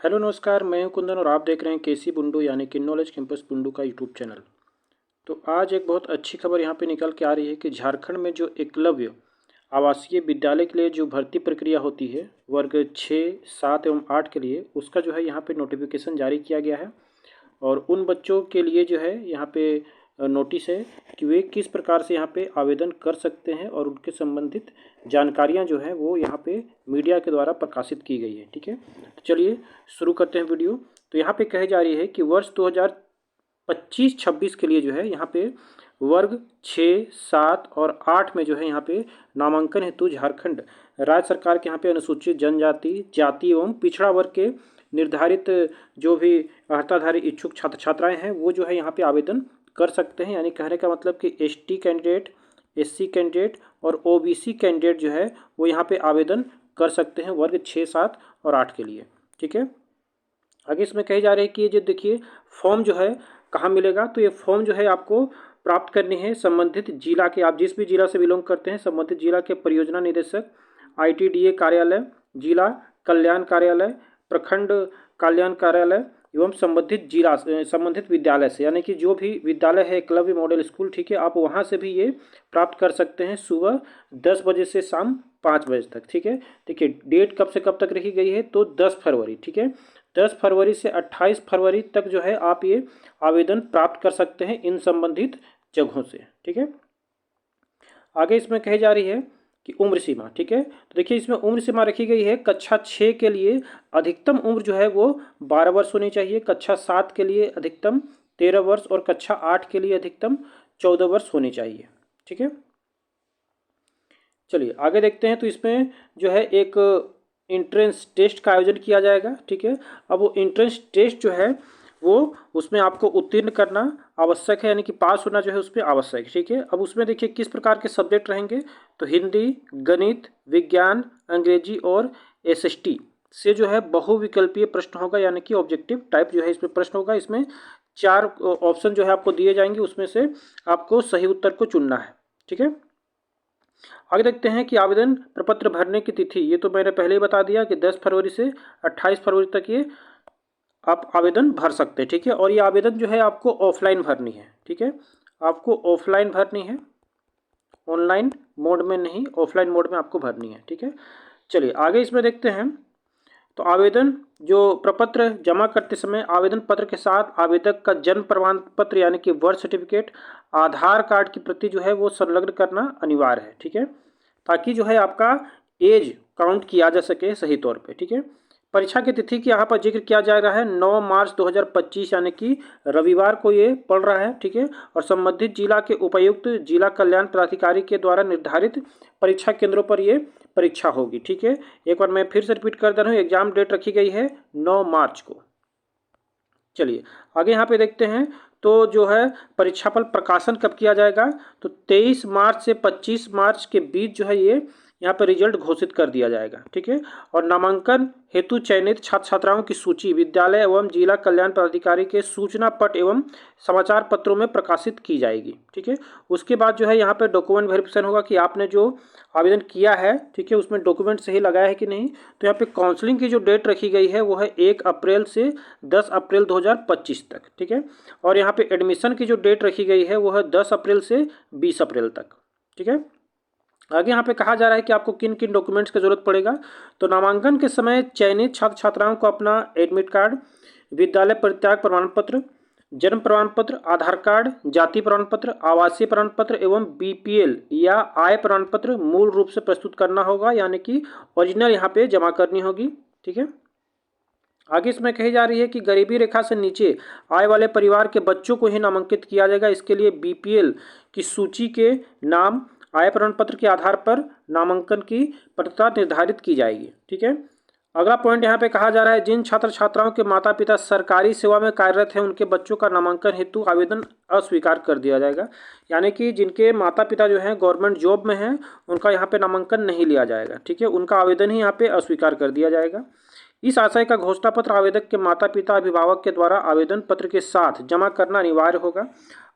Hello नमस्कार, मैं हूं कुंदन और आप देख रहे हैं केसी बुंडू यानी कि नॉलेज कैंपस बुंडू का यूट्यूब चैनल। तो आज एक बहुत अच्छी खबर यहां पे निकल के आ रही है कि झारखंड में जो एकलव्य आवासीय विद्यालय के लिए जो भर्ती प्रक्रिया होती है वर्ग 6, 7 एवं 8 के लिए, उसका जो है यहाँ पे नोटिफिकेशन जारी किया गया है। और उन बच्चों के लिए जो है यहाँ पे नोटिस है कि वे किस प्रकार से यहाँ पे आवेदन कर सकते हैं और उनके संबंधित जानकारियाँ जो है वो यहाँ पे मीडिया के द्वारा प्रकाशित की गई है। ठीक है, तो चलिए शुरू करते हैं वीडियो। तो यहाँ पे कही जा रही है कि वर्ष 2025-26 के लिए जो है यहाँ पे वर्ग 6, 7 और 8 में जो है यहाँ पे नामांकन हेतु झारखंड राज्य सरकार के यहाँ पे अनुसूचित जनजाति, जाति एवं पिछड़ा वर्ग के निर्धारित जो भी अर्हताधारी इच्छुक छात्र छात्राएं हैं वो जो है यहाँ पे आवेदन कर सकते हैं। यानी कहने का मतलब कि एसटी कैंडिडेट, एससी कैंडिडेट और ओबीसी कैंडिडेट जो है वो यहाँ पे आवेदन कर सकते हैं वर्ग 6, 7 और 8 के लिए। ठीक है, आगे इसमें कही जा रही है कि ये जो देखिए फॉर्म जो है कहाँ मिलेगा। तो ये फॉर्म जो है आपको प्राप्त करनी है संबंधित जिला के, आप जिस भी जिला से बिलोंग करते हैं, संबंधित जिला के परियोजना निदेशक, आईटीडीए कार्यालय, जिला कल्याण कार्यालय, प्रखंड कल्याण कार्यालय एवं संबंधित विद्यालय से, यानी कि जो भी विद्यालय है एकलव्य मॉडल स्कूल, ठीक है, आप वहाँ से भी ये प्राप्त कर सकते हैं सुबह 10 बजे से शाम 5 बजे तक। ठीक है, देखिए डेट कब से कब तक रखी गई है, तो 10 फरवरी। ठीक है, 10 फरवरी से 28 फरवरी तक जो है आप ये आवेदन प्राप्त कर सकते हैं इन संबंधित जगहों से। ठीक है, आगे इसमें कही जा रही है कि उम्र सीमा। ठीक है, तो देखिए इसमें उम्र सीमा रखी गई है कक्षा 6 के लिए अधिकतम उम्र जो है वो 12 वर्ष होनी चाहिए, कक्षा 7 के लिए अधिकतम 13 वर्ष और कक्षा 8 के लिए अधिकतम 14 वर्ष होनी चाहिए। ठीक है, चलिए आगे देखते हैं। तो इसमें जो है एक इंट्रेंस टेस्ट का आयोजन किया जाएगा। ठीक है, अब वो इंट्रेंस टेस्ट जो है वो उसमें आपको उत्तीर्ण करना आवश्यक है, यानी कि पास होना जो है उसमें आवश्यक है। ठीक है, अब उसमें देखिए किस प्रकार के सब्जेक्ट रहेंगे, तो हिंदी, गणित, विज्ञान, अंग्रेजी और एसएसटी से जो है बहुविकल्पीय प्रश्न होगा, यानी कि ऑब्जेक्टिव टाइप जो है इसमें प्रश्न होगा। इसमें 4 ऑप्शन जो है आपको दिए जाएंगे, उसमें से आपको सही उत्तर को चुनना है। ठीक है, आगे देखते हैं कि आवेदन प्रपत्र भरने की तिथि, ये तो मैंने पहले ही बता दिया कि 10 फरवरी से 28 फरवरी तक ये आप आवेदन भर सकते हैं। ठीक है, और ये आवेदन जो है आपको ऑफलाइन भरनी है। ठीक है, आपको ऑफलाइन भरनी है, ऑनलाइन मोड में नहीं, ऑफलाइन मोड में आपको भरनी है। ठीक है, चलिए आगे इसमें देखते हैं। तो आवेदन जो प्रपत्र जमा करते समय आवेदन पत्र के साथ आवेदक का जन्म प्रमाण पत्र यानी कि बर्थ सर्टिफिकेट, आधार कार्ड की प्रति जो है वो संलग्न करना अनिवार्य है। ठीक है, ताकि जो है आपका एज काउंट किया जा सके सही तौर पे। ठीक है, परीक्षा की तिथि की यहाँ पर जिक्र किया जा रहा है 9 मार्च 2025 यानी कि रविवार को ये पड़ रहा है। ठीक है, और संबंधित जिला के उपायुक्त जिला कल्याण पदाधिकारी के द्वारा निर्धारित परीक्षा केंद्रों पर ये परीक्षा होगी। ठीक है, एक बार मैं फिर से रिपीट कर दे रहा हूँ, एग्जाम डेट रखी गई है 9 मार्च को। चलिए आगे यहाँ पे देखते हैं। तो जो है परीक्षाफल प्रकाशन कब किया जाएगा, तो 23 मार्च से 25 मार्च के बीच जो है ये यहाँ पर रिजल्ट घोषित कर दिया जाएगा। ठीक है, और नामांकन हेतु चयनित छात्र छात्राओं की सूची विद्यालय एवं जिला कल्याण पदाधिकारी के सूचना पट एवं समाचार पत्रों में प्रकाशित की जाएगी। ठीक है, उसके बाद जो है यहाँ पे डॉक्यूमेंट वेरिफिकेशन होगा कि आपने जो आवेदन किया है, ठीक है, उसमें डॉक्यूमेंट सही लगाया है कि नहीं। तो यहाँ पे काउंसलिंग की जो डेट रखी गई है वो है 1 अप्रैल से 10 अप्रैल 2025 तक। ठीक है, और यहाँ पे एडमिशन की जो डेट रखी गई है वो है 10 अप्रैल से 20 अप्रैल तक। ठीक है, आगे यहाँ पे कहा जा रहा है कि आपको किन किन डॉक्यूमेंट्स की जरूरत पड़ेगा। तो नामांकन के समय चयनित छात्र छात्राओं को अपना एडमिट कार्ड, विद्यालय परित्याग प्रमाण पत्र, जन्म प्रमाण पत्र, आधार कार्ड, जाति प्रमाण पत्र, आवासीय प्रमाण पत्र एवं बीपीएल या आय प्रमाण पत्र मूल रूप से प्रस्तुत करना होगा, यानी कि ओरिजिनल यहाँ पे जमा करनी होगी। ठीक है, आगे इसमें कही जा रही है कि गरीबी रेखा से नीचे आय वाले परिवार के बच्चों को ही नामांकित किया जाएगा। इसके लिए बीपीएल की सूची के नाम आय प्रमाण पत्र के आधार पर नामांकन की पात्रता निर्धारित की जाएगी। ठीक है, अगला पॉइंट यहाँ पे कहा जा रहा है जिन छात्र छात्राओं के माता पिता सरकारी सेवा में कार्यरत हैं उनके बच्चों का नामांकन हेतु आवेदन अस्वीकार कर दिया जाएगा, यानी कि जिनके माता पिता जो हैं गवर्नमेंट जॉब में हैं उनका यहाँ पे नामांकन नहीं लिया जाएगा। ठीक है, उनका आवेदन ही यहाँ पे अस्वीकार कर दिया जाएगा। इस आशय का घोषणा पत्र आवेदक के माता पिता अभिभावक के द्वारा आवेदन पत्र के साथ जमा करना अनिवार्य होगा।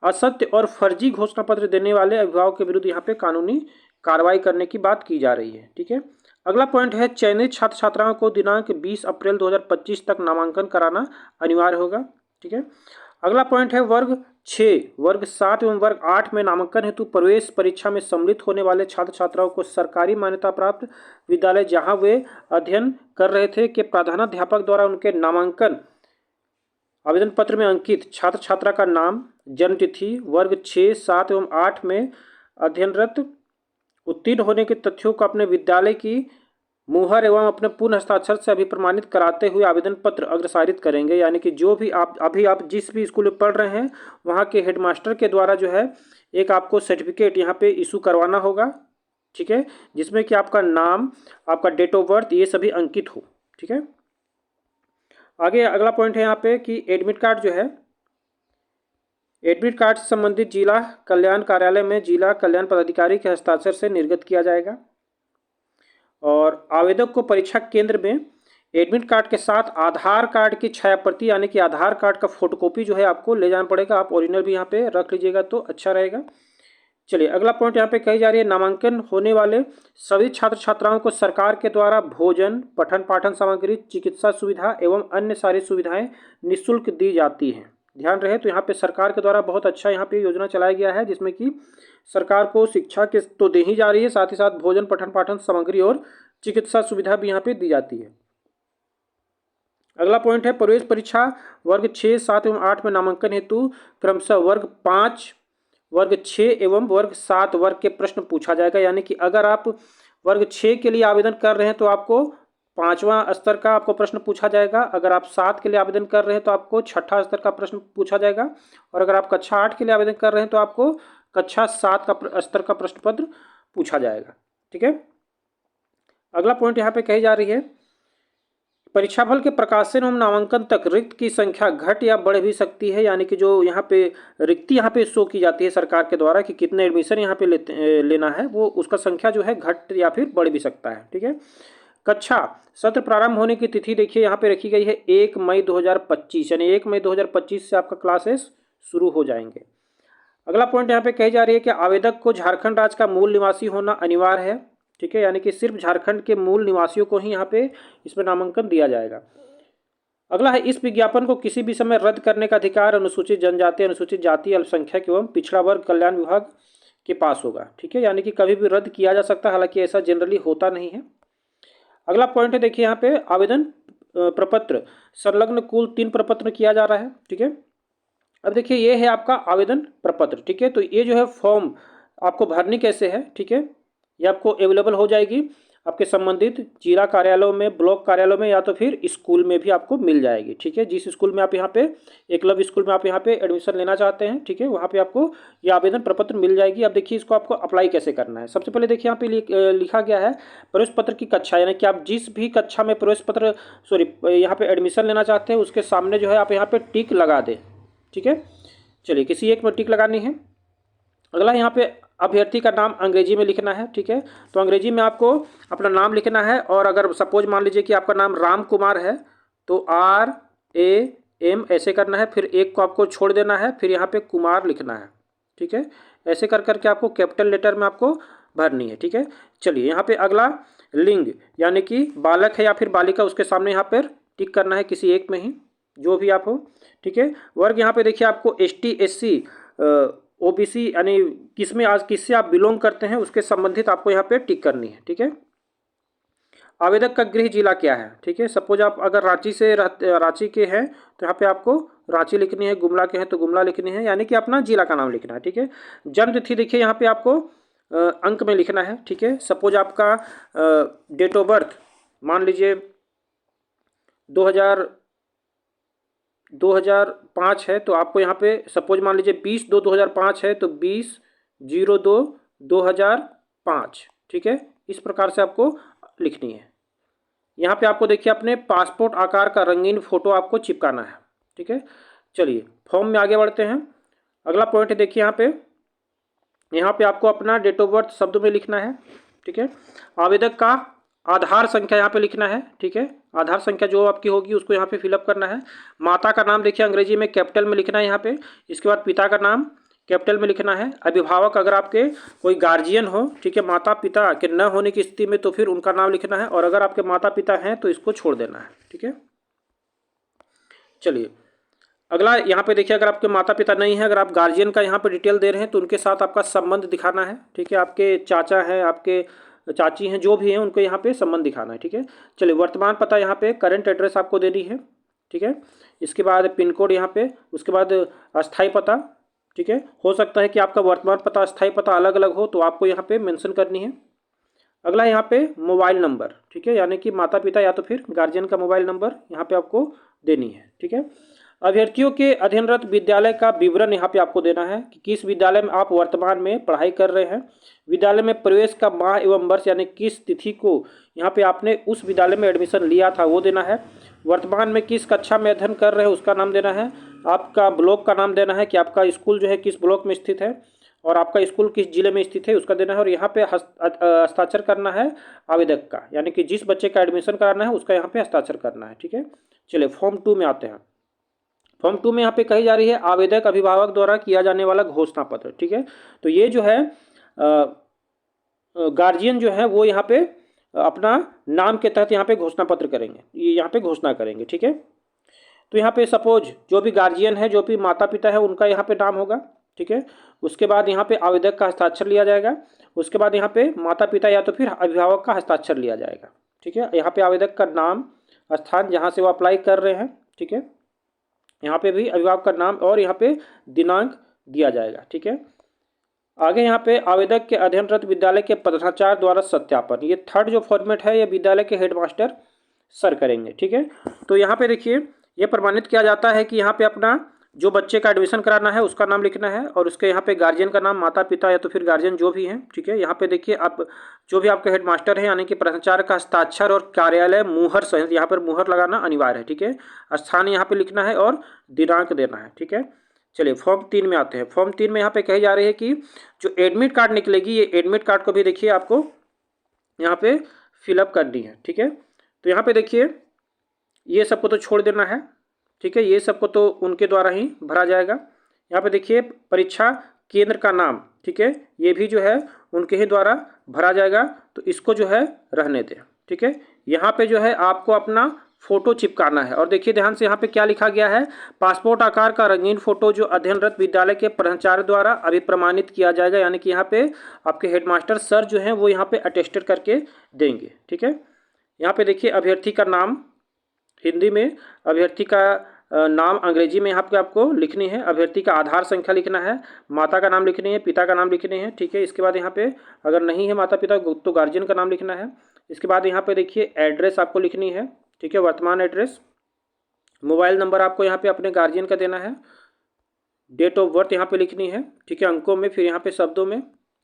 असत्य और फर्जी घोषणा पत्र देने वाले अभिभावक के विरुद्ध यहाँ पे कानूनी कार्रवाई करने की बात की जा रही है। ठीक है, अगला पॉइंट है चयनित छात्र छात्राओं को दिनांक 20 अप्रैल 2025 तक नामांकन कराना अनिवार्य होगा। ठीक है। अगला पॉइंट है वर्ग 6, वर्ग 7 एवं वर्ग 8 में नामांकन हेतु प्रवेश परीक्षा में सम्मिलित होने वाले छात्र छात्राओं को सरकारी मान्यता प्राप्त विद्यालय जहां वे अध्ययन कर रहे थे के प्रधानाध्यापक द्वारा उनके नामांकन आवेदन पत्र में अंकित छात्र छात्रा का नाम, जन्मतिथि, वर्ग 6, 7 एवं 8 में अध्ययनरत उत्तीर्ण होने के तथ्यों को अपने विद्यालय की मुहर एवं अपने पूर्ण हस्ताक्षर से अभिप्रमाणित कराते हुए आवेदन पत्र अग्रसारित करेंगे। यानी कि जो भी आप जिस भी स्कूल में पढ़ रहे हैं वहाँ के हेडमास्टर के द्वारा जो है एक आपको सर्टिफिकेट यहाँ पे इशू करवाना होगा। ठीक है, जिसमें कि आपका नाम, आपका डेट ऑफ बर्थ, ये सभी अंकित हो। ठीक है। आगे अगला पॉइंट है यहाँ पे कि एडमिट कार्ड जो है, एडमिट कार्ड से संबंधित जिला कल्याण कार्यालय में जिला कल्याण पदाधिकारी के हस्ताक्षर से निर्गत किया जाएगा और आवेदक को परीक्षा केंद्र में एडमिट कार्ड के साथ आधार कार्ड की छायाप्रति यानी कि आधार कार्ड का फोटोकॉपी जो है आपको ले जाना पड़ेगा। आप ओरिजिनल भी यहाँ पे रख लीजिएगा तो अच्छा रहेगा। चलिए अगला पॉइंट यहाँ पे कही जा रही है, नामांकन होने वाले सभी छात्र छात्राओं को सरकार के द्वारा भोजन, पठन पाठन सामग्री, चिकित्सा सुविधा एवं अन्य सारी सुविधाएं निःशुल्क दी जाती हैं। ध्यान रहे तो यहाँ पे सरकार के द्वारा बहुत अच्छा यहाँ पे योजना चलाया गया है, जिसमें कि सरकार को शिक्षा के तो दे ही जा रही है, साथ ही साथ भोजन, पठन पाठन सामग्री और चिकित्सा सुविधा भी यहाँ पे दी जाती है। अगला पॉइंट है प्रवेश परीक्षा वर्ग 6, 7 एवं 8 में नामांकन हेतु क्रमशः वर्ग 5, वर्ग 6 एवं वर्ग 7 वर्ग के प्रश्न पूछा जाएगा। यानी कि अगर आप वर्ग 6 के लिए आवेदन कर रहे हैं तो आपको 5वां स्तर का आपको प्रश्न पूछा जाएगा। अगर आप 7 के लिए आवेदन कर रहे हैं तो आपको 6ठा स्तर का प्रश्न पूछा जाएगा और अगर आप कक्षा 8 के लिए आवेदन कर रहे हैं तो आपको कक्षा 7 का स्तर का प्रश्न पत्र पूछा जाएगा। ठीक है। अगला पॉइंट यहाँ पे कही जा रही है, परीक्षाफल के प्रकाशन एवं नामांकन तक रिक्त की संख्या घट या बढ़ भी सकती है। यानी कि जो यहाँ पे रिक्ति यहाँ पे शो की जाती है सरकार के द्वारा कि कितने एडमिशन यहाँ पे लेना है, वो उसका संख्या जो है घट या फिर बढ़ भी सकता है। ठीक है। कक्षा सत्र प्रारंभ होने की तिथि देखिए यहाँ पे रखी गई है 1 मई 2025, यानी 1 मई 2025 से आपका क्लासेस शुरू हो जाएंगे। अगला पॉइंट यहाँ पे कही जा रही है कि आवेदक को झारखंड राज्य का मूल निवासी होना अनिवार्य है। ठीक है, यानी कि सिर्फ झारखंड के मूल निवासियों को ही यहाँ पे इसमें नामांकन दिया जाएगा। अगला है, इस विज्ञापन को किसी भी समय रद्द करने का अधिकार अनुसूचित जनजाति, अनुसूचित जाति, अल्पसंख्यक एवं पिछड़ा वर्ग कल्याण विभाग के पास होगा। ठीक है, यानी कि कभी भी रद्द किया जा सकता है, हालांकि ऐसा जनरली होता नहीं है। अगला पॉइंट है देखिए यहाँ पे आवेदन प्रपत्र संलग्न कुल 3 प्रपत्र किया जा रहा है। ठीक है। अब देखिए ये है आपका आवेदन प्रपत्र। ठीक है, तो ये जो है फॉर्म आपको भरनी कैसे है, ठीक है, ये आपको अवेलेबल हो जाएगी आपके संबंधित जिला कार्यालयों में, ब्लॉक कार्यालयों में, या तो फिर स्कूल में भी आपको मिल जाएगी। ठीक है, जिस स्कूल में आप यहाँ पे एकलव्य स्कूल में आप यहाँ पे एडमिशन लेना चाहते हैं, ठीक है, वहाँ पे आपको ये आवेदन प्रपत्र मिल जाएगी। अब देखिए इसको आपको अप्लाई कैसे करना है। सबसे पहले देखिए यहाँ पे लिखा गया है प्रवेश पत्र की कक्षा, यानी कि आप जिस भी कक्षा में प्रवेश पत्र यहाँ पे एडमिशन लेना चाहते हैं उसके सामने जो है आप यहाँ पे टिक लगा दें। ठीक है, चलिए किसी एक में टिक लगानी है। अगला यहाँ पे अभ्यर्थी का नाम अंग्रेजी में लिखना है। ठीक है, तो अंग्रेजी में आपको अपना नाम लिखना है और अगर सपोज मान लीजिए कि आपका नाम राम कुमार है तो RAM ऐसे करना है, फिर एक को आपको छोड़ देना है, फिर यहाँ पे कुमार लिखना है। ठीक है, ऐसे कर करके आपको कैपिटल लेटर में आपको भरनी है। ठीक है, चलिए यहाँ पे अगला लिंग यानी कि बालक है या फिर बालिका, उसके सामने यहाँ पर टिक करना है किसी एक में ही, जो भी आप हो। ठीक है, वर्ग यहाँ पे देखिए आपको ST SC OBC यानी किसमें आज किससे आप बिलोंग करते हैं उसके संबंधित आपको यहाँ पे टिक करनी है। ठीक है, आवेदक का गृह जिला क्या है। ठीक है, सपोज आप अगर रांची के हैं तो यहाँ पे आपको रांची लिखनी है, गुमला के हैं तो गुमला लिखनी है, यानी कि अपना जिला का नाम लिखना है। ठीक है, जन्म तिथि देखिए यहाँ पे आपको अंक में लिखना है। ठीक है, सपोज आपका डेट ऑफ बर्थ मान लीजिए 2005 है तो आपको यहाँ पे सपोज मान लीजिए 20/2/2005 है तो 20/02/2005। ठीक है, इस प्रकार से आपको लिखनी है। यहाँ पे आपको देखिए अपने पासपोर्ट आकार का रंगीन फोटो आपको चिपकाना है। ठीक है, चलिए फॉर्म में आगे बढ़ते हैं। अगला पॉइंट है देखिए यहाँ पे आपको अपना डेट ऑफ बर्थ शब्द में लिखना है। ठीक है, आवेदक का आधार संख्या यहाँ पे लिखना है। ठीक है, आधार संख्या जो आपकी होगी उसको यहाँ पे फिलअप करना है। माता का नाम देखिए अंग्रेजी में कैपिटल में लिखना है यहाँ पे। इसके बाद पिता का नाम कैपिटल में लिखना है। अभिभावक अगर आपके कोई गार्जियन हो, ठीक है, माता पिता के न होने की स्थिति में, तो फिर उनका नाम लिखना है, और अगर आपके माता पिता हैं तो इसको छोड़ देना है, ठीक है। चलिए अगला यहाँ पे देखिए, अगर आपके माता पिता नहीं है, अगर आप गार्जियन का यहाँ पे डिटेल दे रहे हैं तो उनके साथ आपका संबंध दिखाना है, ठीक है। आपके चाचा हैं, आपके चाची हैं, जो भी हैं उनको यहाँ पे संबंध दिखाना है, ठीक है। चलिए वर्तमान पता यहाँ पे करंट एड्रेस आपको देनी है, ठीक है। इसके बाद पिन कोड यहाँ पे, उसके बाद अस्थायी पता, ठीक है। हो सकता है कि आपका वर्तमान पता अस्थायी पता अलग अलग हो, तो आपको यहाँ पे मेंशन करनी है। अगला यहाँ पे मोबाइल नंबर, ठीक है, यानी कि माता पिता या तो फिर गार्जियन का मोबाइल नंबर यहाँ पे आपको देनी है, ठीक है। अभ्यर्थियों के अध्ययनरत विद्यालय का विवरण यहाँ पे आपको देना है कि किस विद्यालय में आप वर्तमान में पढ़ाई कर रहे हैं, विद्यालय में प्रवेश का माह एवं वर्ष यानी किस तिथि को यहाँ पे आपने उस विद्यालय में एडमिशन लिया था वो देना है, वर्तमान में किस कक्षा में अध्ययन कर रहे हैं उसका नाम देना है, आपका ब्लॉक का नाम देना है कि आपका स्कूल जो है किस ब्लॉक में स्थित है, और आपका स्कूल किस जिले में स्थित है उसका देना है, और यहाँ पे हस्ताक्षर करना है आवेदक का, यानी कि जिस बच्चे का एडमिशन कराना है उसका यहाँ पे हस्ताक्षर करना है, ठीक है। चलिए फॉर्म 2 में आते हैं। फॉर्म 2 में यहाँ पे कही जा रही है आवेदक अभिभावक द्वारा किया जाने वाला घोषणा पत्र, ठीक है। तो ये जो है गार्जियन जो है वो यहाँ पे अपना नाम के तहत यहाँ पे घोषणा पत्र करेंगे, ये यहाँ पे घोषणा करेंगे, ठीक है। तो यहाँ पे सपोज जो भी गार्जियन है, जो भी माता पिता है, उनका यहाँ पे नाम होगा, ठीक है। उसके बाद यहाँ पे आवेदक का हस्ताक्षर लिया जाएगा, उसके बाद यहाँ पे माता पिता या तो फिर अभिभावक का हस्ताक्षर लिया जाएगा, ठीक है। यहाँ पे आवेदक का नाम, स्थान जहाँ से वो अप्लाई कर रहे हैं, ठीक है, यहाँ पे भी अभिभावक का नाम और यहाँ पे दिनांक दिया जाएगा, ठीक है। आगे यहाँ पे आवेदक के अध्ययनरत विद्यालय के प्रधानाचार्य द्वारा सत्यापन, ये थर्ड जो फॉर्मेट है ये विद्यालय के हेडमास्टर सर करेंगे, ठीक है। तो यहाँ पे देखिए ये प्रमाणित किया जाता है कि यहाँ पे अपना जो बच्चे का एडमिशन कराना है उसका नाम लिखना है, और उसके यहाँ पे गार्जियन का नाम, माता पिता या तो फिर गार्जियन जो भी हैं, ठीक है। यहाँ पे देखिए आप जो भी आपके हेडमास्टर है यानी कि प्रधानाचार्य का हस्ताक्षर और कार्यालय मुहर सहित यहाँ पर मुहर लगाना अनिवार्य है, ठीक है। स्थान यहाँ पे लिखना है और दिनांक देना है, ठीक है। चलिए फॉर्म 3 में आते हैं। फॉर्म 3 में यहाँ पे कही जा रही है कि जो एडमिट कार्ड निकलेगी, ये एडमिट कार्ड को भी देखिए आपको यहाँ पे फिलअप करनी है, ठीक है। तो यहाँ पे देखिए ये सबको तो छोड़ देना है, ठीक है, ये सबको तो उनके द्वारा ही भरा जाएगा। यहाँ पे देखिए परीक्षा केंद्र का नाम, ठीक है, ये भी जो है उनके ही द्वारा भरा जाएगा, तो इसको जो है रहने दें, ठीक है। यहाँ पे जो है आपको अपना फोटो चिपकाना है, और देखिए ध्यान से यहाँ पे क्या लिखा गया है, पासपोर्ट आकार का रंगीन फोटो जो अध्ययनरत विद्यालय के प्राचार्य द्वारा अभिप्रमाणित किया जाएगा, यानी कि यहाँ पे आपके हेडमास्टर सर जो हैं वो यहाँ पे अटेस्टेड करके देंगे, ठीक है। यहाँ पे देखिए अभ्यर्थी का नाम हिंदी में, अभ्यर्थी का नाम अंग्रेजी में यहाँ पे आपको लिखनी है, अभ्यर्थी का आधार संख्या लिखना है, माता का नाम लिखनी है, पिता का नाम लिखने हैं, ठीक है। इसके बाद यहाँ पे अगर नहीं है माता पिता तो गार्जियन का नाम लिखना है। इसके बाद यहाँ पे देखिए एड्रेस आपको लिखनी है, ठीक है, वर्तमान एड्रेस, मोबाइल नंबर आपको यहाँ पे अपने गार्जियन का देना है, डेट ऑफ बर्थ यहाँ पे लिखनी है, ठीक है, अंकों में, फिर यहाँ पे शब्दों में,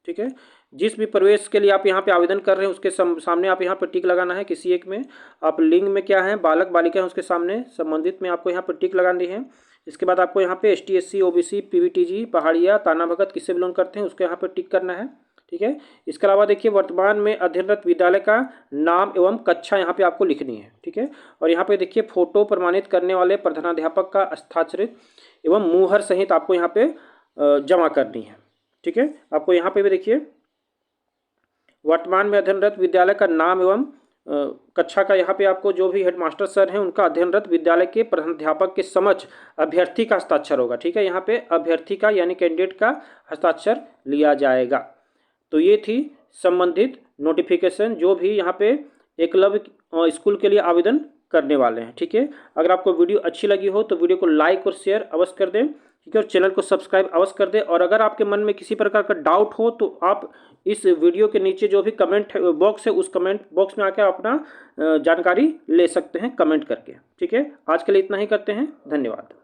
ठीक है। जिस भी प्रवेश के लिए आप यहाँ पे आवेदन कर रहे हैं उसके सामने आप यहाँ पे टिक लगाना है, किसी एक में आप लिंग में क्या है, बालक बालिका है, उसके सामने संबंधित में आपको यहाँ पे टिक लगानी है। इसके बाद आपको यहाँ पे ST SC OBC PVTG पहाड़िया ताना भगत किससे बिलोंग करते हैं उसके यहाँ पे टिक करना है, ठीक है। इसके अलावा देखिए वर्तमान में अध्ययनरत विद्यालय का नाम एवं कक्षा यहाँ पे आपको लिखनी है, ठीक है। और यहाँ पे देखिए फोटो प्रमाणित करने वाले प्रधानाध्यापक का हस्ताक्षरित एवं मुहर सहित आपको यहाँ पे जमा करनी है, ठीक है। आपको यहाँ पे भी देखिए वर्तमान में अध्ययनरत विद्यालय का नाम एवं कक्षा का यहाँ पे आपको जो भी हेडमास्टर सर हैं उनका अध्ययनरत विद्यालय के प्रधानाध्यापक के समक्ष अभ्यर्थी का हस्ताक्षर होगा, ठीक है। यहाँ पे अभ्यर्थी का यानी कैंडिडेट का हस्ताक्षर लिया जाएगा। तो ये थी संबंधित नोटिफिकेशन जो भी यहाँ पे एकलव्य स्कूल के लिए आवेदन करने वाले हैं, ठीक है। अगर आपको वीडियो अच्छी लगी हो तो वीडियो को लाइक और शेयर अवश्य कर दें, ठीक है, और चैनल को सब्सक्राइब अवश्य कर दें। और अगर आपके मन में किसी प्रकार का डाउट हो तो आप इस वीडियो के नीचे जो भी कमेंट बॉक्स है उस कमेंट बॉक्स में आकर अपना जानकारी ले सकते हैं कमेंट करके, ठीक है। आज के लिए इतना ही करते हैं, धन्यवाद।